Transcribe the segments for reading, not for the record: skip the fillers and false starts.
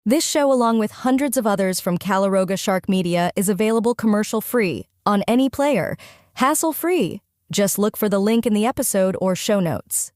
This show, along with hundreds of others from Calaroga Shark Media, is available commercial-free on any player, hassle-free. Just look for the link in the episode or show notes.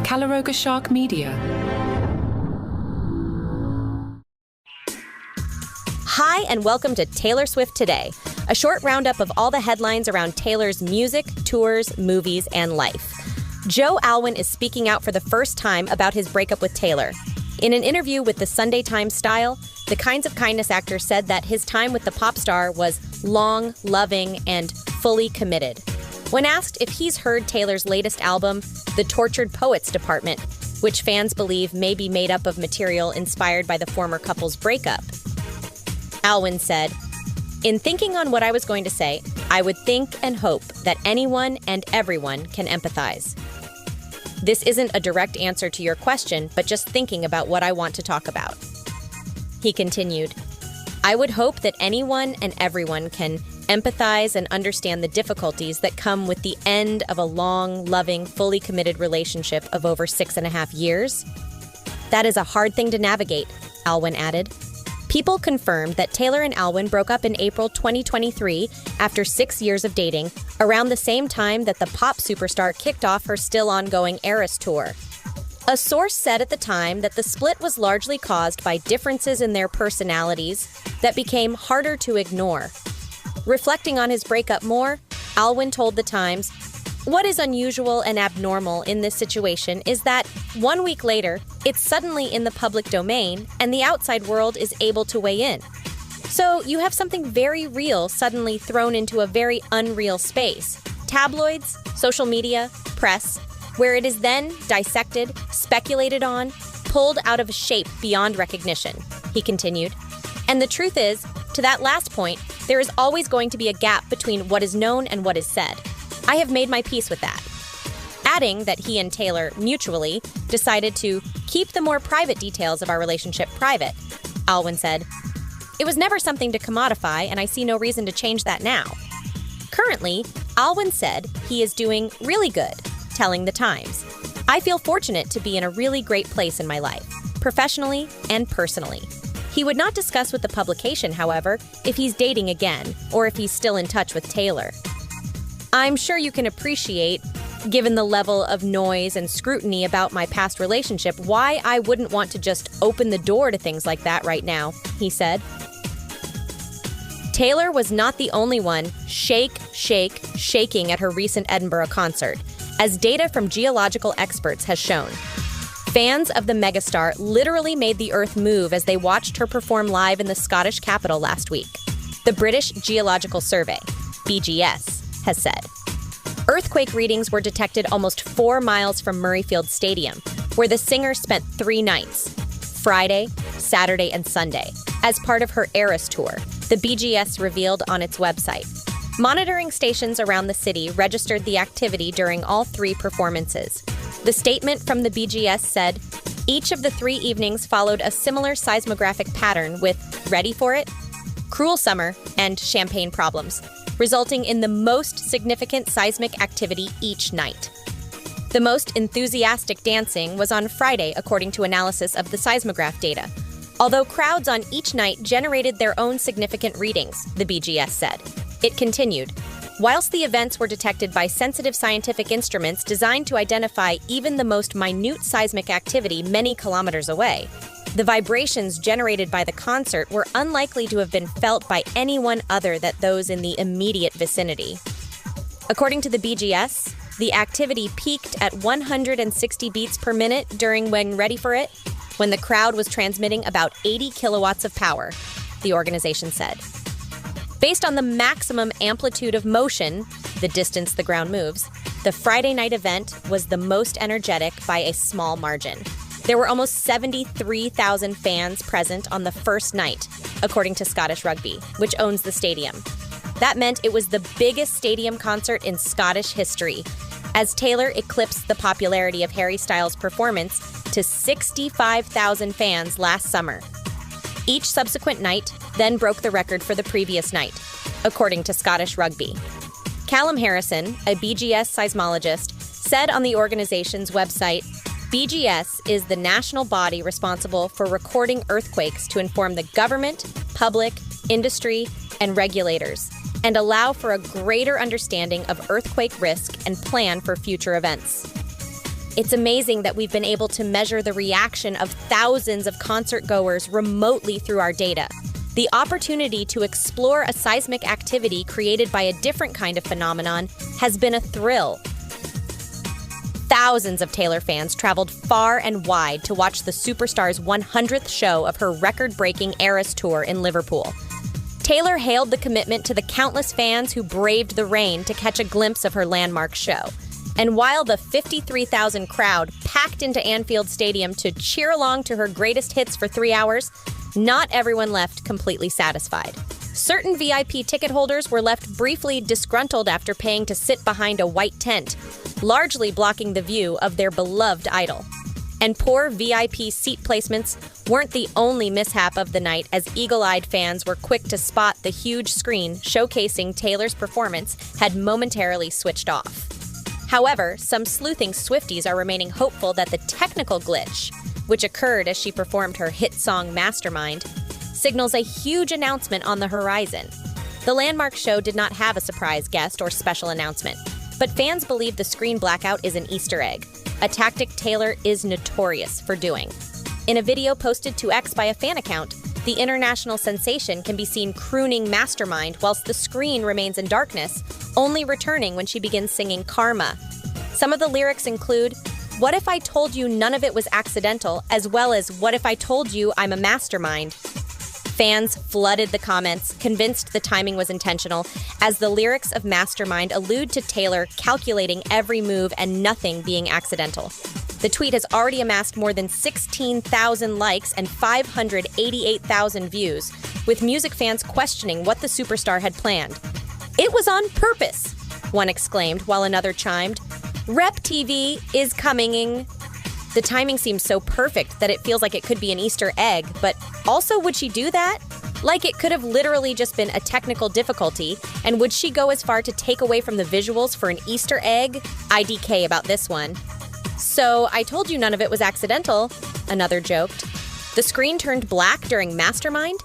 Calaroga Shark Media. Hi, and welcome to Taylor Swift Today, a short roundup of all the headlines around Taylor's music, tours, movies, and life. Joe Alwyn is speaking out for the first time about his breakup with Taylor. In an interview with the Sunday Times Style, the Kinds of Kindness actor said that his time with the pop star was long, loving, and fully committed. When asked if he's heard Taylor's latest album, The Tortured Poets Department, which fans believe may be made up of material inspired by the former couple's breakup, Alwyn said, "In thinking on what I was going to say, I would think and hope that anyone and everyone can empathize. This isn't a direct answer to your question, but just thinking about what I want to talk about." He continued, "I would hope that anyone and everyone can empathize and understand the difficulties that come with the end of a long, loving, fully committed relationship of over 6.5 years. That is a hard thing to navigate," Alwyn added. People confirmed that Taylor and Alwyn broke up in April 2023 after 6 years of dating, around the same time that the pop superstar kicked off her still ongoing Eras tour. A source said at the time that the split was largely caused by differences in their personalities that became harder to ignore. Reflecting on his breakup more, Alwyn told The Times, "What is unusual and abnormal in this situation is that 1 week later, it's suddenly in the public domain and the outside world is able to weigh in. So you have something very real suddenly thrown into a very unreal space. Tabloids, social media, press, where it is then dissected, speculated on, pulled out of shape beyond recognition," he continued. "And the truth is, to that last point, there is always going to be a gap between what is known and what is said. I have made my peace with that." Adding that he and Taylor mutually decided to keep the more private details of our relationship private, Alwyn said, "It was never something to commodify, and I see no reason to change that now." Currently, Alwyn said he is doing really good, telling The Times, "I feel fortunate to be in a really great place in my life, professionally and personally." He would not discuss with the publication, however, if he's dating again or if he's still in touch with Taylor. "I'm sure you can appreciate, given the level of noise and scrutiny about my past relationship, why I wouldn't want to just open the door to things like that right now," he said. Taylor was not the only one shaking at her recent Edinburgh concert, as data from geological experts has shown. Fans of the megastar literally made the earth move as they watched her perform live in the Scottish capital last week. The British Geological Survey, BGS, has said. Earthquake readings were detected almost 4 miles from Murrayfield Stadium, where the singer spent 3 nights, Friday, Saturday, and Sunday, as part of her Eras tour, the BGS revealed on its website. Monitoring stations around the city registered the activity during all 3 performances. The statement from the BGS said, "Each of the 3 evenings followed a similar seismographic pattern with, ready for it, cruel summer and champagne problems, resulting in the most significant seismic activity each night. The most enthusiastic dancing was on Friday, according to analysis of the seismograph data, although crowds on each night generated their own significant readings," the BGS said. It continued, "Whilst the events were detected by sensitive scientific instruments designed to identify even the most minute seismic activity many kilometers away, the vibrations generated by the concert were unlikely to have been felt by anyone other than those in the immediate vicinity." According to the BGS, the activity peaked at 160 beats per minute during When Ready for It, when the crowd was transmitting about 80 kilowatts of power, the organization said. Based on the maximum amplitude of motion, the distance the ground moves, the Friday night event was the most energetic by a small margin. There were almost 73,000 fans present on the first night, according to Scottish Rugby, which owns the stadium. That meant it was the biggest stadium concert in Scottish history, as Taylor eclipsed the popularity of Harry Styles' performance to 65,000 fans last summer. Each subsequent night then broke the record for the previous night, according to Scottish Rugby. Callum Harrison, a BGS seismologist, said on the organization's website, BGS is the national body responsible for recording earthquakes to inform the government, public, industry, and regulators, and allow for a greater understanding of earthquake risk and plan for future events. It's amazing that we've been able to measure the reaction of thousands of concert goers remotely through our data. The opportunity to explore a seismic activity created by a different kind of phenomenon has been a thrill. Thousands of Taylor fans traveled far and wide to watch the superstar's 100th show of her record-breaking Eras Tour in Liverpool. Taylor hailed the commitment to the countless fans who braved the rain to catch a glimpse of her landmark show. And while the 53,000 crowd packed into Anfield Stadium to cheer along to her greatest hits for 3 hours, not everyone left completely satisfied. Certain VIP ticket holders were left briefly disgruntled after paying to sit behind a white tent, largely blocking the view of their beloved idol. And poor VIP seat placements weren't the only mishap of the night, as eagle-eyed fans were quick to spot the huge screen showcasing Taylor's performance had momentarily switched off. However, some sleuthing Swifties are remaining hopeful that the technical glitch, which occurred as she performed her hit song Mastermind, signals a huge announcement on the horizon. The landmark show did not have a surprise guest or special announcement, but fans believe the screen blackout is an Easter egg, a tactic Taylor is notorious for doing. In a video posted to X by a fan account, the international sensation can be seen crooning Mastermind whilst the screen remains in darkness, only returning when she begins singing Karma. Some of the lyrics include, "What if I told you none of it was accidental," as well as "What if I told you I'm a mastermind?" Fans flooded the comments, convinced the timing was intentional, as the lyrics of Mastermind allude to Taylor calculating every move and nothing being accidental. The tweet has already amassed more than 16,000 likes and 588,000 views, with music fans questioning what the superstar had planned. "It was on purpose," one exclaimed, while another chimed, "Rep TV is coming." The timing seems so perfect that it feels like it could be an Easter egg, but also, would she do that? Like, it could have literally just been a technical difficulty, and would she go as far to take away from the visuals for an Easter egg? IDK about this one. "So, I told you none of it was accidental," another joked. "The screen turned black during Mastermind?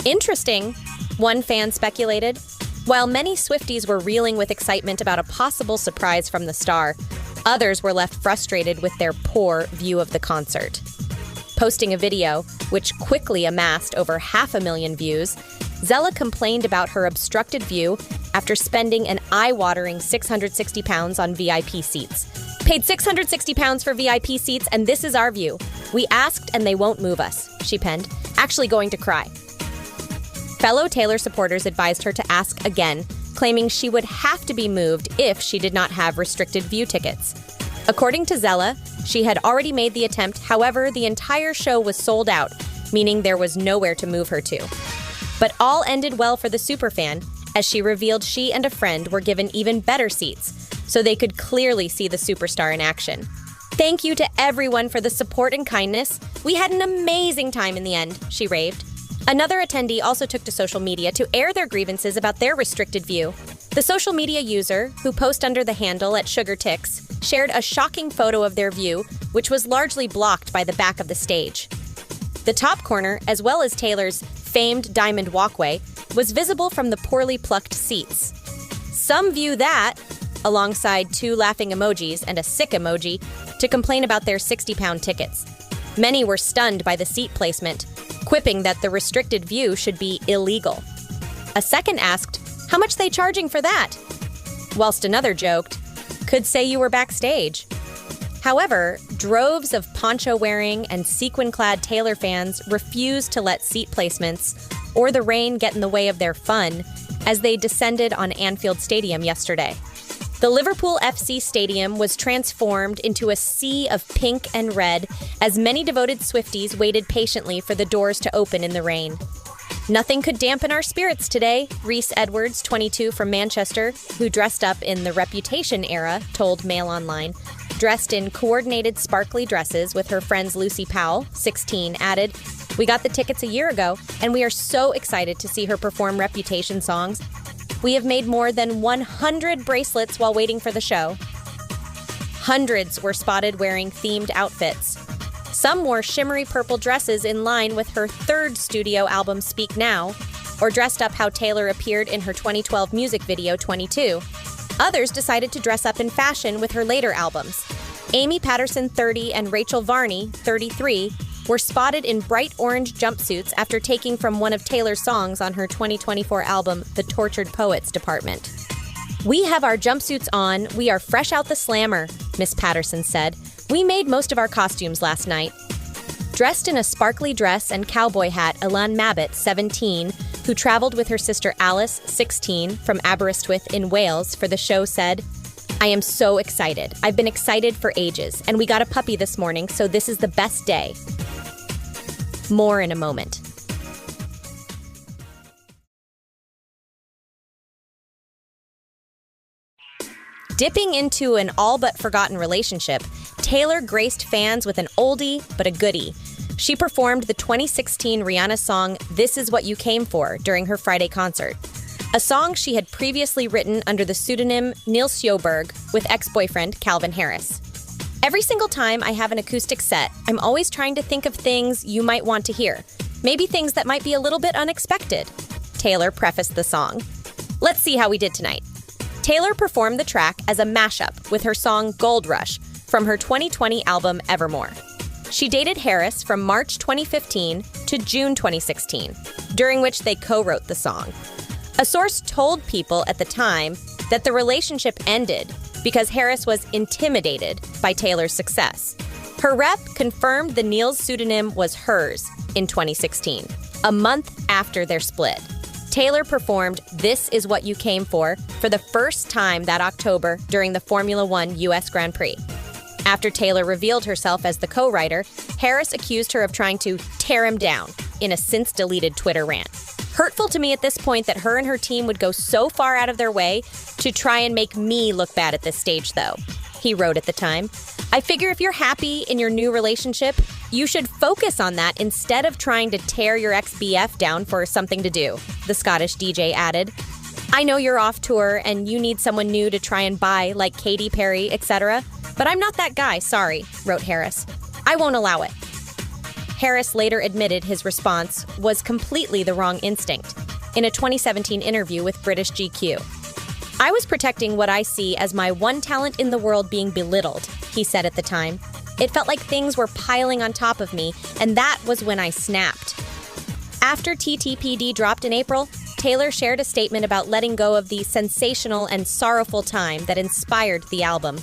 Interesting," one fan speculated. While many Swifties were reeling with excitement about a possible surprise from the star, others were left frustrated with their poor view of the concert. Posting a video, which quickly amassed over 500,000 views, Zella complained about her obstructed view after spending an eye-watering £660 on VIP seats. "Paid £660 for VIP seats, and this is our view. We asked and they won't move us," she penned, actually going to cry. Fellow Taylor supporters advised her to ask again, claiming she would have to be moved if she did not have restricted view tickets. According to Zella, she had already made the attempt, however, the entire show was sold out, meaning there was nowhere to move her to. But all ended well for the superfan, as she revealed she and a friend were given even better seats, so they could clearly see the superstar in action. "Thank you to everyone for the support and kindness. We had an amazing time in the end," she raved. Another attendee also took to social media to air their grievances about their restricted view. The social media user, who posted under the handle @SugarTix, shared a shocking photo of their view, which was largely blocked by the back of the stage. The top corner, as well as Taylor's famed diamond walkway, was visible from the poorly plucked seats. Some view that, alongside 2 laughing emojis and a sick emoji, to complain about their £60 tickets. Many were stunned by the seat placement, quipping that the restricted view should be illegal. A second asked, "How much they charging for that?" Whilst another joked, "Could say you were backstage." However, droves of poncho-wearing and sequin-clad Taylor fans refused to let seat placements or the rain get in the way of their fun as they descended on Anfield Stadium yesterday. The Liverpool FC Stadium was transformed into a sea of pink and red as many devoted Swifties waited patiently for the doors to open in the rain. "Nothing could dampen our spirits today," Reese Edwards, 22, from Manchester, who dressed up in the Reputation era, told Mail Online. Dressed in coordinated sparkly dresses with her friends Lucy Powell, 16, added, "We got the tickets a year ago, and we are so excited to see her perform Reputation songs. We have made more than 100 bracelets while waiting for the show." Hundreds were spotted wearing themed outfits. Some wore shimmery purple dresses in line with her third studio album, Speak Now, or dressed up how Taylor appeared in her 2012 music video, 22. Others decided to dress up in fashion with her later albums. Amy Patterson, 30, and Rachel Varney, 33, were spotted in bright orange jumpsuits after taking from one of Taylor's songs on her 2024 album, The Tortured Poets Department. "We have our jumpsuits on. We are fresh out the slammer," Miss Patterson said. "We made most of our costumes last night." Dressed in a sparkly dress and cowboy hat, Elan Mabbitt, 17, who traveled with her sister Alice, 16, from Aberystwyth in Wales for the show, said, "I am so excited. I've been excited for ages, and we got a puppy this morning, so this is the best day." More in a moment. Dipping into an all-but-forgotten relationship, Taylor graced fans with an oldie but a goodie. She performed the 2016 Rihanna song This Is What You Came For during her Friday concert, a song she had previously written under the pseudonym Neil Sjoberg with ex-boyfriend Calvin Harris. "Every single time I have an acoustic set, I'm always trying to think of things you might want to hear, maybe things that might be a little bit unexpected," Taylor prefaced the song. Let's see how we did tonight. Taylor performed the track as a mashup with her song Gold Rush from her 2020 album Evermore. She dated Harris from March 2015 to June 2016, during which they co-wrote the song. A source told People at the time that the relationship ended because Harris was intimidated by Taylor's success. Her rep confirmed the Neil's pseudonym was hers in 2016, a month after their split. Taylor performed This Is What You Came For the first time that October during the Formula One US Grand Prix. After Taylor revealed herself as the co-writer, Harris accused her of trying to tear him down in a since-deleted Twitter rant. "Hurtful to me at this point that her and her team would go so far out of their way to try and make me look bad at this stage, though," he wrote at the time. "I figure if you're happy in your new relationship, you should focus on that instead of trying to tear your ex-BF down for something to do," the Scottish DJ added. "I know you're off tour and you need someone new to try and buy, like Katy Perry, etc., but I'm not that guy, sorry," wrote Harris. "I won't allow it." Harris later admitted his response was completely the wrong instinct in a 2017 interview with British GQ. "I was protecting what I see as my one talent in the world being belittled," he said at the time. "It felt like things were piling on top of me, and that was when I snapped." After TTPD dropped in April, Taylor shared a statement about letting go of the sensational and sorrowful time that inspired the album.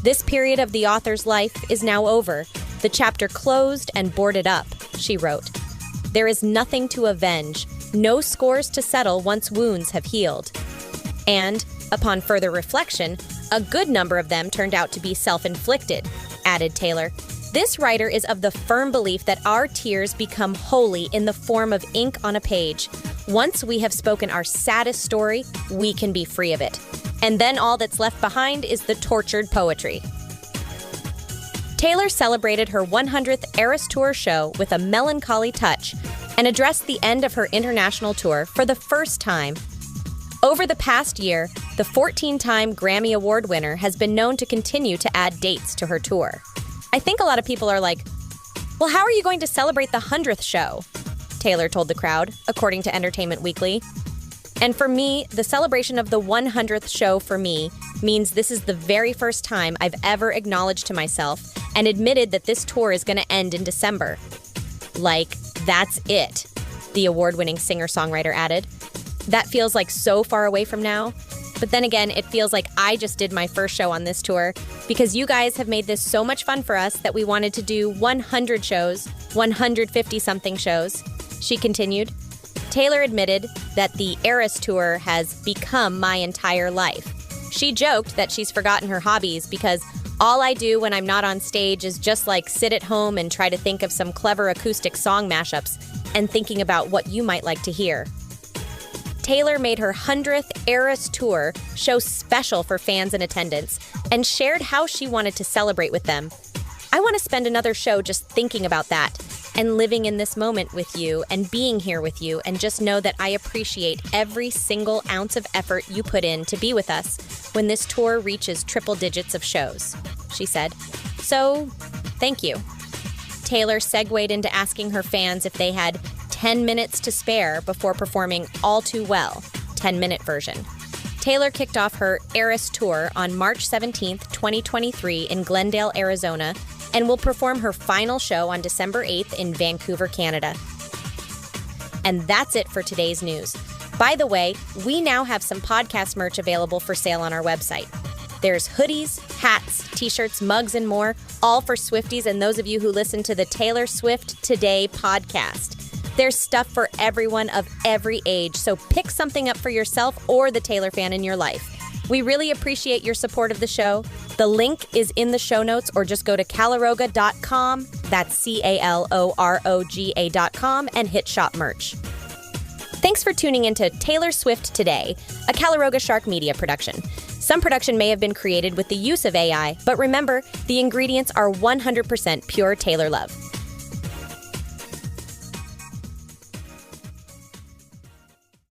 "This period of the author's life is now over. The chapter closed and boarded up," she wrote. "There is nothing to avenge, no scores to settle once wounds have healed." And, upon further reflection, a good number of them turned out to be self-inflicted, added Taylor. "This writer is of the firm belief that our tears become holy in the form of ink on a page. Once we have spoken our saddest story, we can be free of it. And then all that's left behind is the tortured poetry." Taylor celebrated her 100th Eras Tour show with a melancholy touch and addressed the end of her international tour for the first time. Over the past year, the 14-time Grammy Award winner has been known to continue to add dates to her tour. "I think a lot of people are like, well, how are you going to celebrate the 100th show?" Taylor told the crowd, according to Entertainment Weekly. "And for me, the celebration of the 100th show for me means this is the very first time I've ever acknowledged to myself and admitted that this tour is going to end in December. Like, that's it," the award-winning singer-songwriter added. "That feels like so far away from now. But then again, it feels like I just did my first show on this tour because you guys have made this so much fun for us that we wanted to do 100 shows, 150-something shows," she continued. Taylor admitted that the Eras Tour has become my entire life. She joked that she's forgotten her hobbies because all I do when I'm not on stage is just like sit at home and try to think of some clever acoustic song mashups and thinking about what you might like to hear. Taylor made her 100th Eras Tour show special for fans in attendance and shared how she wanted to celebrate with them. "I want to spend another show just thinking about that and living in this moment with you and being here with you, and just know that I appreciate every single ounce of effort you put in to be with us when this tour reaches triple digits of shows," she said. "So, thank you." Taylor segued into asking her fans if they had 10 minutes to spare before performing All Too Well, 10-minute version. Taylor kicked off her Eras Tour on March 17th, 2023 in Glendale, Arizona, and will perform her final show on December 8th in Vancouver, Canada. And that's it for today's news. By the way, we now have some podcast merch available for sale on our website. There's hoodies, hats, t-shirts, mugs, and more, all for Swifties and those of you who listen to the Taylor Swift Today podcast. There's stuff for everyone of every age, so pick something up for yourself or the Taylor fan in your life. We really appreciate your support of the show. The link is in the show notes, or just go to calaroga.com, that's CALOROGA.com, and hit shop merch. Thanks for tuning into Taylor Swift Today, a Calaroga Shark Media production. Some production may have been created with the use of AI, but remember, the ingredients are 100% pure Taylor love.